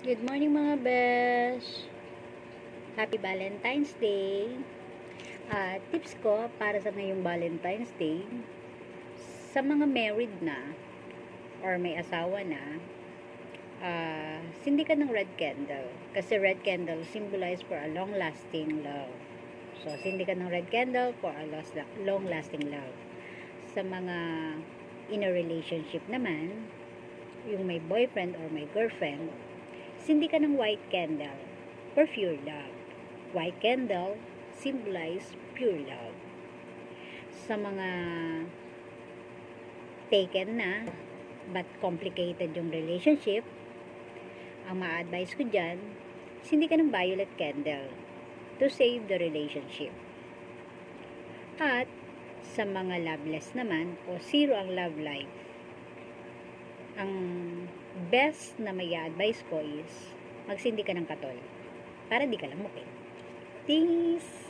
Good morning mga besh! Happy Valentine's Day! Tips ko para sa ngayong Valentine's Day, sa mga married na or may asawa na, sindi ka ng red candle. Kasi red candle symbolize for a long-lasting love. So, sindi ka ng red candle for a long-lasting love. Sa mga in a relationship naman, yung may boyfriend or may girlfriend, sindi ka ng white candle for pure love. White candle symbolize pure love. Sa mga taken na but complicated yung relationship, ang ma-advise ko dyan, sindi ka ng violet candle to save the relationship. At sa mga loveless naman o zero ang love life, ang best na may advice ko is magsindi ka ng katol para di ka lamukin. Thanks!